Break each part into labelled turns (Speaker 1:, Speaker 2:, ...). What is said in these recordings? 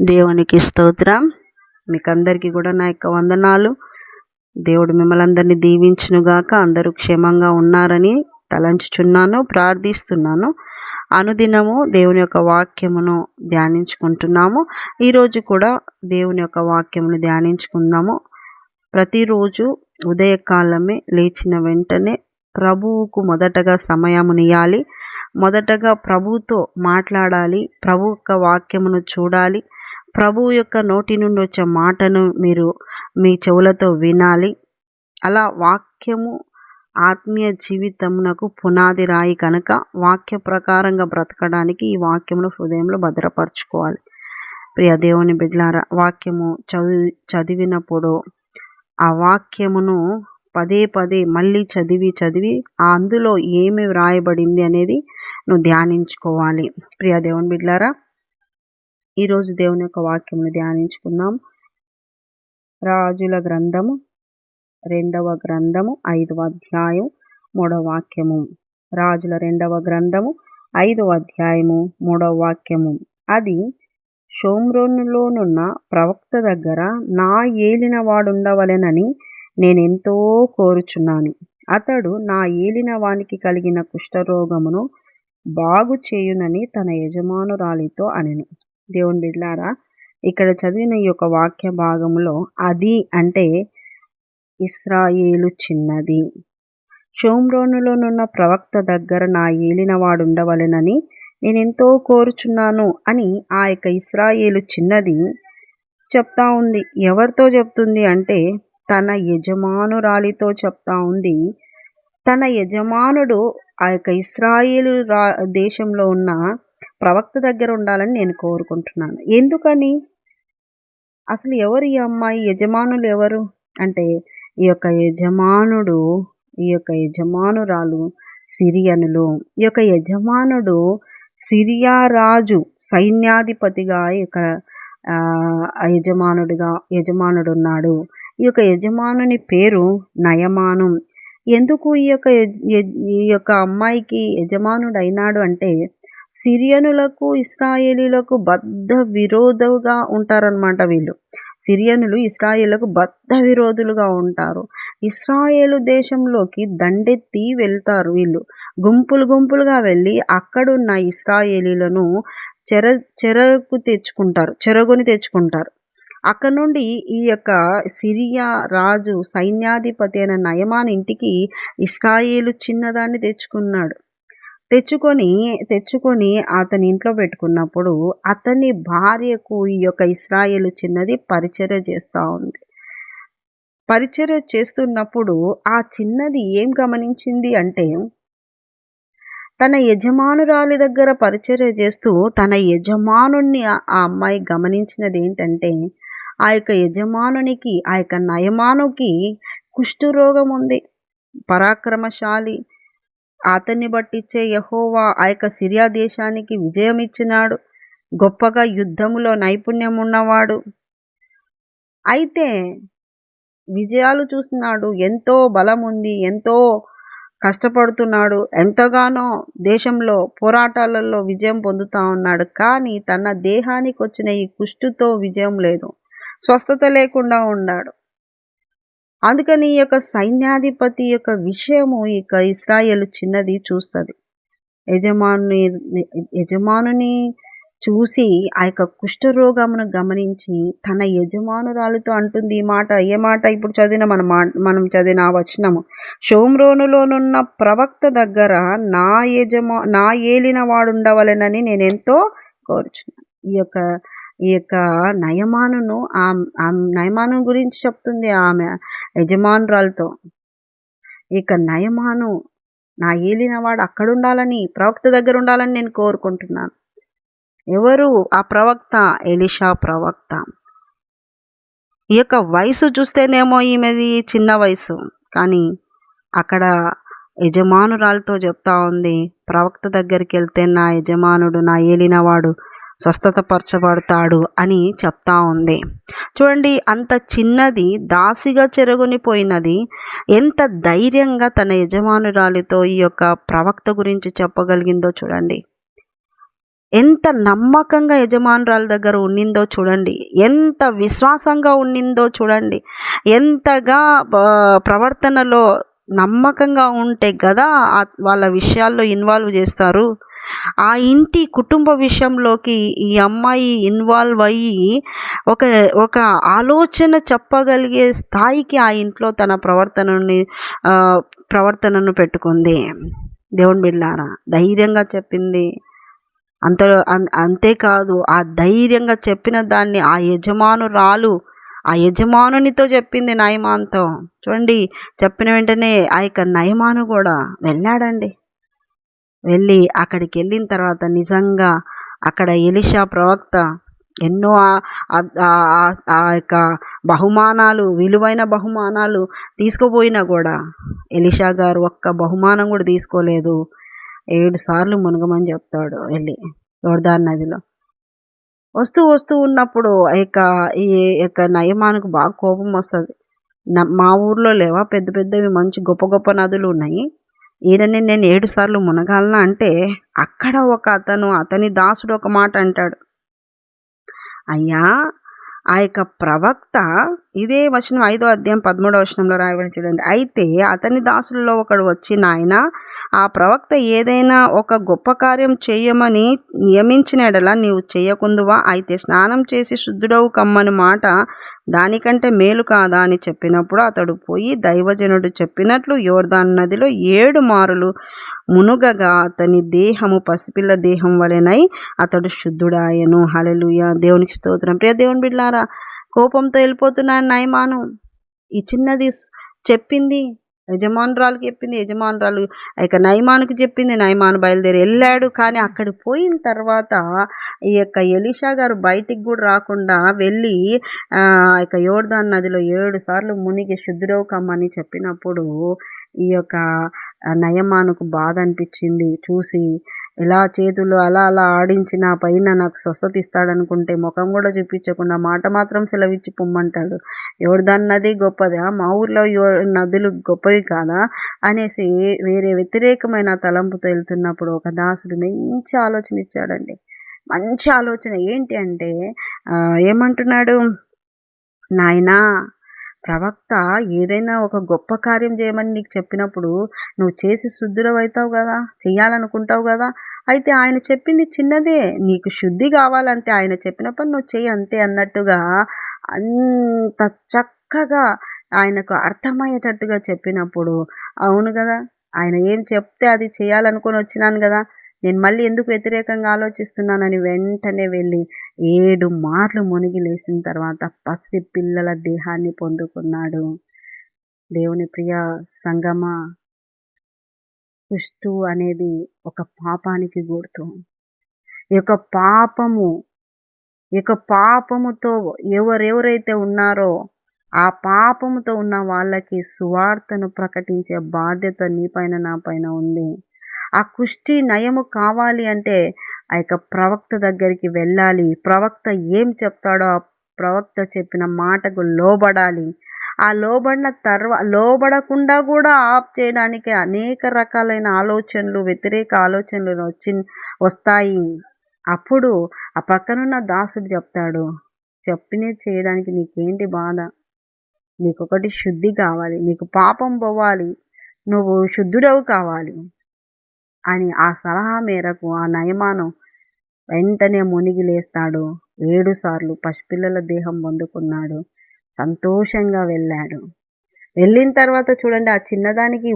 Speaker 1: దేవునికి స్తోత్రం. మీకందరికీ కూడా నా యొక్క వందనాలు. దేవుడు మిమ్మల్ని అందరినీ దీవించునుగాక. అందరూ క్షేమంగా ఉన్నారని తలంచుచున్నాను, ప్రార్థిస్తున్నాను. అనుదినము దేవుని యొక్క వాక్యమును ధ్యానించుకుంటున్నాము. ఈరోజు కూడా దేవుని యొక్క వాక్యమును ధ్యానించుకుందాము. ప్రతిరోజు ఉదయకాలమే లేచిన వెంటనే ప్రభువుకు మొదటగా సమయమునియాలి. మొదటగా ప్రభువుతో మాట్లాడాలి. ప్రభు యొక్క వాక్యమును చూడాలి. ప్రభువు యొక్క నోటి నుండి వచ్చే మాటను మీరు మీ చెవులతో వినాలి. అలా వాక్యము ఆత్మీయ జీవితమునకు పునాది రాయి కనుక వాక్య ప్రకారంగా బ్రతకడానికి ఈ వాక్యమును హృదయంలో భద్రపరచుకోవాలి. ప్రియ దేవుని బిడ్డలారా, వాక్యము చదివినప్పుడు ఆ వాక్యమును పదే పదే మళ్ళీ చదివి అందులో ఏమి వ్రాయబడింది అనేది నువ్వు ధ్యానించుకోవాలి. ప్రియ దేవుని బిడ్డలారా, ఈరోజు దేవుని యొక్క వాక్యమును ధ్యానించుకుందాం. రాజుల గ్రంథము 2వ గ్రంథము 5వ అధ్యాయం 3వ వాక్యము. రాజుల 2వ గ్రంథము 5వ అధ్యాయము 3వ వాక్యము. అది షోమ్రోనులోనున్న ప్రవక్త దగ్గర నా ఏలిన వాడుండవలెనని నేనెంతో కోరుచున్నాను. అతడు నా ఏలిన వానికి కలిగిన కుష్ఠరోగమును బాగు చేయునని తన యజమానురాలితో అనెను. దేవుని బిడ్డలారా, ఇక్కడ చదివిన ఈ యొక్క వాక్య భాగంలో అది అంటే ఇశ్రాయేలు చిన్నది. షోమ్రోనులోనున్న ప్రవక్త దగ్గర నా ఏలినవాడు ఉండవలెనని నేనెంతో కోరుచున్నాను అని ఆ యొక్క ఇశ్రాయేలు చిన్నది చెప్తా ఉంది. ఎవరితో చెప్తుంది అంటే తన యజమానురాలితో చెప్తా ఉంది. తన యజమానుడు ఆ యొక్క ఇశ్రాయేలు దేశంలో ఉన్న ప్రవక్త దగ్గర ఉండాలని నేను కోరుకుంటున్నాను. ఎందుకని? అసలు ఎవరు ఈ అమ్మాయి? యజమానులు ఎవరు అంటే ఈ యొక్క యజమానురాలు సిరియనులు. ఈ యొక్క యజమానుడు సిరియా రాజు సైన్యాధిపతిగా యజమానుడు ఉన్నాడు. ఈ యొక్క యజమానుని పేరు నయమాను. ఎందుకు ఈ యొక్క అమ్మాయికి యజమానుడు అయినాడు అంటే సిరియనులకు ఇశ్రాయేలీలకు బద్ధ విరోధులుగా ఉంటారనమాట. వీళ్ళు సిరియనులు ఇశ్రాయేలులకు బద్ధ విరోధులుగా ఉంటారు. ఇశ్రాయేలు దేశంలోకి దండెత్తి వెళ్తారు. వీళ్ళు గుంపులుగా వెళ్ళి అక్కడున్న ఇశ్రాయేలీలను చెరగొని తెచ్చుకుంటారు. అక్కడ నుండి ఈ యొక్క సిరియా రాజు సైన్యాధిపతి అయిన నయమాను ఇంటికి ఇశ్రాయేలు చిన్నదాన్ని తెచ్చుకొని అతని ఇంట్లో పెట్టుకున్నప్పుడు అతని భార్యకు ఈ యొక్క ఇశ్రాయేలు చిన్నది పరిచర్య చేస్తూ ఉంది. పరిచర్య చేస్తున్నప్పుడు ఆ చిన్నది ఏం గమనించింది అంటే తన యజమానురాలి దగ్గర పరిచర్య చేస్తూ తన యజమానుణ్ణి ఆ అమ్మాయి గమనించినది ఏంటంటే ఆ యొక్క యజమానునికి, ఆ యొక్క నయమానుకి కుష్ఠరోగం ఉంది. పరాక్రమశాలి, అతన్ని బట్టిచ్చే యెహోవా ఆ యొక్క సిరియా దేశానికి విజయం ఇచ్చినాడు. గొప్పగా యుద్ధములో నైపుణ్యం ఉన్నవాడు. అయితే విజయాలు చూస్తున్నాడు, ఎంతో బలం ఉంది, ఎంతో కష్టపడుతున్నాడు, ఎంతగానో దేశంలో పోరాటాలలో విజయం పొందుతా ఉన్నాడు. కానీ తన దేహానికి వచ్చిన ఈ కుష్ఠుతో విజయం లేదు, స్వస్థత లేకుండా ఉన్నాడు. అందుకని ఈ యొక్క సైన్యాధిపతి యొక్క విషయము ఈ యొక్క ఇశ్రాయేలు చిన్నది చూస్తుంది. యజమానుని చూసి ఆ యొక్క కుష్ఠరోగమును గమనించి తన యజమానురాలితో అంటుంది ఈ మాట. ఏ మాట? ఇప్పుడు చదివిన మనం చదివిన ఆ వచనము. షోమ్రోనులోనున్న ప్రవక్త దగ్గర నా ఏలిన వాడుండవలెనని నేనెంతో కోరుచున్నాను. ఈ యొక్క నయమాను గురించి చెప్తుంది ఆమె యజమానురాలతో. ఇక నయమాను నా ఏలినవాడు అక్కడ ఉండాలని, ప్రవక్త దగ్గర ఉండాలని నేను కోరుకుంటున్నాను. ఎవరు ఆ ప్రవక్త? ఎలీషా ప్రవక్త. ఈ యొక్క వయసు చూస్తేనేమో ఈమెది చిన్న వయసు, కానీ అక్కడ యజమానురాలతో చెప్తా ఉంది ప్రవక్త దగ్గరికి వెళ్తే నా యజమానుడు, నా ఏలినవాడు స్వస్థతపరచబడతాడు అని చెప్తా ఉంది. చూడండి, అంత చిన్నది దాసిగా చెరగొనిపోయినది ఎంత ధైర్యంగా తన యజమానురాలితో ఈ యొక్క ప్రవక్త గురించి చెప్పగలిగిందో చూడండి. ఎంత నమ్మకంగా యజమానురాల దగ్గర ఉండిందో చూడండి. ఎంత విశ్వాసంగా ఉండిందో చూడండి. ఎంతగా ప్రవర్తనలో నమ్మకంగా ఉంటే కదా వాళ్ళ విషయాల్లో ఇన్వాల్వ్ చేస్తారు. ఆ ఇంటి కుటుంబ విషయంలోకి ఈ అమ్మాయి ఇన్వాల్వ్ అయ్యి ఒక ఒక ఆలోచన చెప్పగలిగే స్థాయికి ఆ ఇంట్లో తన ప్రవర్తనను పెట్టుకుంది. దేవుని బిడ్డలారా, ధైర్యంగా చెప్పింది. అంతేకాదు, ఆ ధైర్యంగా చెప్పిన దాన్ని ఆ యజమానునితో చెప్పింది, నయమాన్తో. చూడండి, చెప్పిన వెంటనే ఆ యొక్క నయమాను కూడా వెళ్ళాడండి. వెళ్ళి అక్కడికి వెళ్ళిన తర్వాత నిజంగా అక్కడ ఎలీషా ప్రవక్త ఎన్నో ఆ యొక్క బహుమానాలు, విలువైన బహుమానాలు తీసుకుపోయినా కూడా ఎలీషా గారు ఒక్క బహుమానం కూడా తీసుకోలేదు. 7 సార్లు మునగమని చెప్తాడు వెళ్ళి యోర్దాను నదిలో. వస్తూ ఉన్నప్పుడు ఈ యొక్క నయమానుకు బాగా కోపం వస్తుంది. మా ఊర్లో లేవా పెద్ద పెద్దవి మంచి గొప్ప గొప్ప నదులు ఉన్నాయి, ఈడని నేను 7 సార్లు మునగాలనా అంటే, అక్కడ అతని దాసుడు ఒక మాట అంటాడు, అయ్యా ఆ యొక్క ప్రవక్త, ఇదే వచనం 5వ అధ్యాయం 13వ వచనంలో రాయబడి చూడండి. అయితే అతని దాసులలో ఒకడు వచ్చి, నాయన, ఆ ప్రవక్త ఏదైనా ఒక గొప్ప కార్యం చేయమని నియమించిన ఎడల నీవు చేయకుందువా? అయితే స్నానం చేసి శుద్ధుడవు కమ్మని మాట దానికంటే మేలు కాదా అని చెప్పినప్పుడు అతడు పోయి దైవజనుడు చెప్పినట్లు యోర్దాను నదిలో 7 మారులు మునుగగా అతని దేహము పసిపిల్ల దేహం వలెనై అతడు శుద్ధుడాయను. హల్లెలూయా, దేవునికి స్తోత్రం. ప్రియ దేవుని బిడ్డలారా, కోపంతో వెళ్ళిపోతున్నాడు నయమాను. ఈ చిన్నది చెప్పింది, యజమానురాలుకి చెప్పింది, యజమానురాలు ఇక నయమానుకి చెప్పింది, నయమాను బయలుదేరి వెళ్ళాడు. కానీ అక్కడికి పోయిన తర్వాత ఈ యొక్క ఎలీషా గారు బయటికి కూడా రాకుండా వెళ్ళి ఇక యోర్దాను నదిలో 7 సార్లు మునిగి శుద్ధుడవు కమ్మని చెప్పినప్పుడు ఈ యొక్క నయమానుకు బాధ అనిపించింది. చూసి ఇలా చేతులు అలా ఆడించి నా పైన నాకు స్వస్థత ఇస్తాడనుకుంటే ముఖం కూడా చూపించకుండా మాట మాత్రం సెలవిచ్చి పొమ్మంటాడు. యోర్దాను నది గొప్పదా, మా ఊర్లో నదులు గొప్పవి కాదా అనేసి వేరే వ్యతిరేకమైన తలంపుతో వెళ్తున్నప్పుడు ఒక దాసుడు మంచి ఆలోచన ఇచ్చాడండి. మంచి ఆలోచన ఏంటి అంటే, ఏమంటున్నాడు, నాయనా, ప్రవక్త ఏదైనా ఒక గొప్ప కార్యం చేయమని నీకు చెప్పినప్పుడు నువ్వు చేసి శుద్ధుడవుతావు కదా, చెయ్యాలనుకుంటావు కదా. అయితే ఆయన చెప్పింది చిన్నదే, నీకు శుద్ధి కావాలంతే, ఆయన చెప్పిన పని నువ్వు చెయ్యి అంతే అన్నట్టుగా అంత చక్కగా ఆయనకు అర్థమయ్యేటట్టుగా చెప్పినప్పుడు, అవును కదా, ఆయన ఏం చెప్తే అది చేయాలనుకొని వచ్చినాను కదా, నేను మళ్ళీ ఎందుకు వ్యతిరేకంగా ఆలోచిస్తున్నానని వెంటనే వెళ్ళి 7 మార్లు మునిగి లేచిన తర్వాత పసి పిల్లల దేహాన్ని పొందుకున్నాడు. దేవుని ప్రియ సంగమా, కుష్టు అనేది ఒక పాపానికి గుర్తు. ఈ యొక్క పాపముతో ఎవరెవరైతే ఉన్నారో ఆ పాపముతో ఉన్న వాళ్ళకి సువార్తను ప్రకటించే బాధ్యత నీ పైన నా పైన ఉంది. ఆ కుష్టి నయము కావాలి అంటే ఆ యొక్క ప్రవక్త దగ్గరికి వెళ్ళాలి. ప్రవక్త ఏం చెప్తాడో ఆ ప్రవక్త చెప్పిన మాటకు లోబడాలి. ఆ లోబడకుండా కూడా ఆప్ చేయడానికి అనేక రకాలైన ఆలోచనలు, వ్యతిరేక ఆలోచనలు వస్తాయి. అప్పుడు ఆ పక్కనున్న దాసుడు చెప్తాడు, చెప్పినది చేయడానికి నీకేంటి బాధ, నీకొకటి శుద్ధి కావాలి, నీకు పాపం పోవాలి, నువ్వు శుద్ధుడవు కావాలి అని ఆ సలహా మేరకు ఆ నయమాను వెంటనే మునిగి లేస్తాడు. 7 సార్లు పసిపిల్లల దేహం పొందుకున్నాడు. సంతోషంగా వెళ్ళాడు. వెళ్ళిన తర్వాత చూడండి, ఆ చిన్నదానికి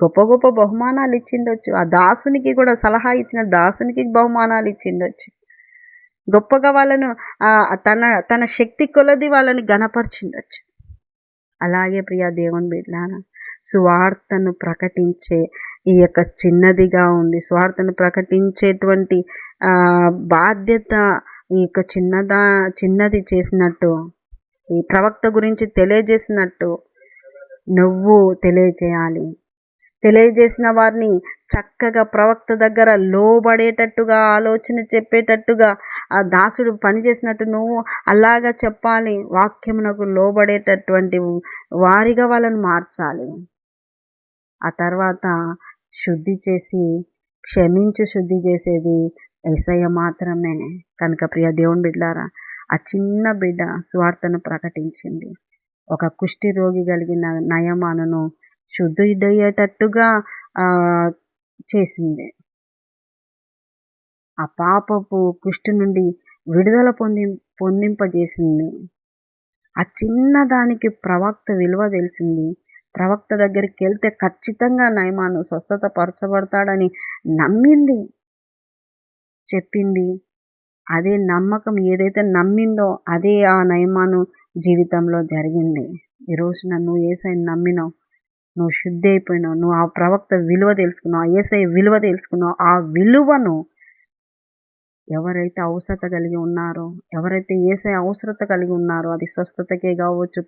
Speaker 1: గొప్ప గొప్ప బహుమానాలు ఇచ్చిండొచ్చు. ఆ దాసునికి కూడా, సలహా ఇచ్చిన దాసునికి బహుమానాలు ఇచ్చిండొచ్చు. గొప్పగా వాళ్ళను తన శక్తి కొలది వాళ్ళని ఘనపరిచిండొచ్చు. అలాగే ప్రియా దేవుని బిడ్డలారా, సువార్తను ప్రకటించే ఈ యొక్క చిన్నదిగా ఉంది. సువార్తను ప్రకటించేటువంటి బాధ్యత ఈ యొక్క చిన్నది చేసినట్టు, ఈ ప్రవక్త గురించి తెలియజేసినట్టు నువ్వు తెలియజేయాలి. తెలియజేసిన వారిని చక్కగా ప్రవక్త దగ్గర లోబడేటట్టుగా, ఆలోచన చెప్పేటట్టుగా, ఆ దాసుడు పనిచేసినట్టు నువ్వు అలాగా చెప్పాలి. వాక్యమునకు లోబడేటటువంటి వారిగా వాళ్ళని మార్చాలి. ఆ తర్వాత శుద్ధి చేసి, క్షమించి శుద్ధి చేసేది యేసయ్య మాత్రమే. కనుక ప్రియ దేవుని బిడ్డలారా, ఆ చిన్న బిడ్డ సువార్తను ప్రకటించింది. ఒక కుష్టి రోగి కలిగిన నయమానును శుద్ధుడయ్యేటట్టుగా చేసింది. ఆ పాపపు కుష్టి నుండి విడుదల పొందింపజేసింది. ఆ చిన్నదానికి ప్రవక్త విలువ తెలిసింది. ప్రవక్త దగ్గరికెళ్తే ఖచ్చితంగా నయమాను స్వస్థత పరచబడతాడని నమ్మింది, చెప్పింది. అదే నమ్మకం ఏదైతే నమ్మిందో అదే ఆ నయమాను జీవితంలో జరిగింది. ఈ రోజున నువ్వు యేసయ్యని నమ్మినావు, నువ్వు శుద్ధి అయిపోయినావు, నువ్వు ఆ ప్రవక్త విలువ తెలుసుకున్నావు, ఆ యేసయ్య విలువ తెలుసుకున్నావు. ఆ విలువను ఎవరైతే అవసరత కలిగి ఉన్నారో, ఎవరైతే యేసయ్య అవసరత కలిగి ఉన్నారో, అది స్వస్థతకే కావచ్చు,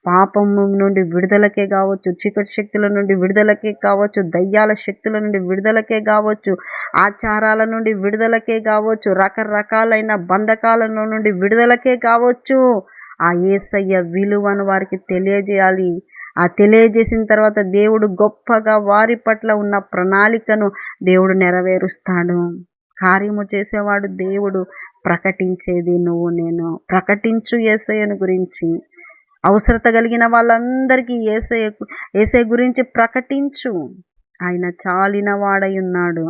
Speaker 1: పాపము నుండి విడుదలకే కావచ్చు, చీకటి శక్తుల నుండి విడుదలకే కావచ్చు, దయ్యాల శక్తుల నుండి విడుదలకే కావచ్చు, ఆచారాల నుండి విడుదలకే కావచ్చు, రకరకాలైన బంధకాల నుండి విడుదలకే కావచ్చు, ఆ యేసయ్య విలువను వారికి తెలియజేయాలి. ఆ తెలియజేసిన తర్వాత దేవుడు గొప్పగా వారి పట్ల ఉన్న ప్రణాళికను దేవుడు నెరవేరుస్తాడు. కార్యము చేసేవాడు దేవుడు. ప్రకటించేది నువ్వు నేను. ప్రకటించు యేసయ్యను గురించి. అవసరత కలిగిన వాళ్ళందరికీ యేసయ్య గురించి ప్రకటించు. ఆయన చాలిన వాడై ఉన్నాడు.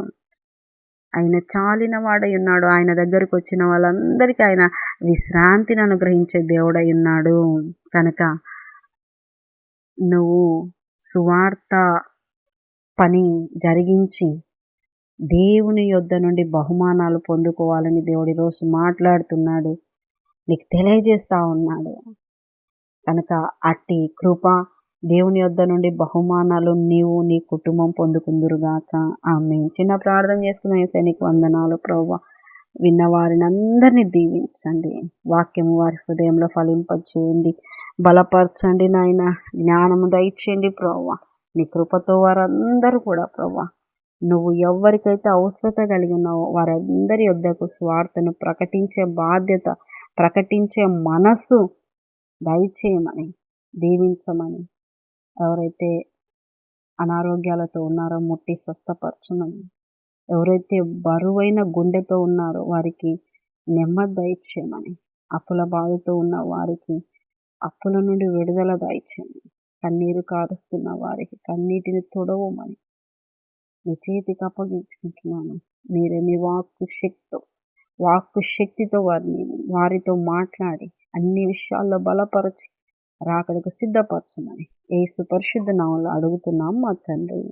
Speaker 1: ఆయన దగ్గరకు వచ్చిన వాళ్ళందరికీ ఆయన విశ్రాంతిని అనుగ్రహించే దేవుడై ఉన్నాడు. కనుక నువ్వు సువార్త పని జరిగించి దేవుని యొద్ద నుండి బహుమానాలు పొందుకోవాలని దేవుడు ఈరోజు మాట్లాడుతున్నాడు, నీకు తెలియజేస్తా ఉన్నాడు. కనుక అట్టి కృప, దేవుని యొద్ద నుండి బహుమానాలు నీవు నీ కుటుంబం పొందుకుందురుగాక. ఆమేన్. చిన్న ప్రార్థన చేసుకున్న యేసయ్య నీకు వందనాలు ప్రభువా. విన్న వారిని అందరినీ దీవించండి, వాక్యము వారి హృదయంలో ఫలింపచేయండి, బలపరచండి నాయన, జ్ఞానము దయచేయండి ప్రభువా. నీ కృపతో వారందరూ కూడా ప్రభువా, నువ్వు ఎవరికైతే అవసరత కలిగి ఉన్నావో వారందరి యొద్దకు స్వార్థను ప్రకటించే బాధ్యత, ప్రకటించే మనస్సు దయచేయమని, దీవించమని, ఎవరైతే అనారోగ్యాలతో ఉన్నారో ముట్టి స్వస్థపరచమని, ఎవరైతే బరువైన గుండెతో ఉన్నారో వారికి నెమ్మది దయచేయమని, అప్పుల బాధతో ఉన్న వారికి అప్పుల నుండి విడుదల దయచేయమని, కన్నీరు కారుస్తున్న వారికి కన్నీటిని తొడవమని నీ చేతికి అప్పగించుకుంటున్నాను. మీరే మీ వాక్కు శక్తితో వారితో మాట్లాడి అన్ని విషయాల్లో బలపరచి రాకడకు సిద్ధపరచమని యేసు పరిశుద్ధ నామములో అడుగుతున్నాం మా తండ్రి.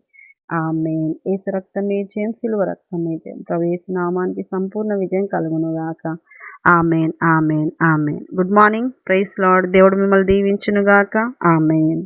Speaker 1: ఆమేన్. యేసు రక్తమే జయం, సిలువ రక్తమే జయం. ప్రభు యేసు నామానికి సంపూర్ణ విజయం కలుగును గాక. Amen, amen, amen. Good morning. Praise lord. దేవుడు మిమ్మల్ని దీవించును గాక. ఆమేన్.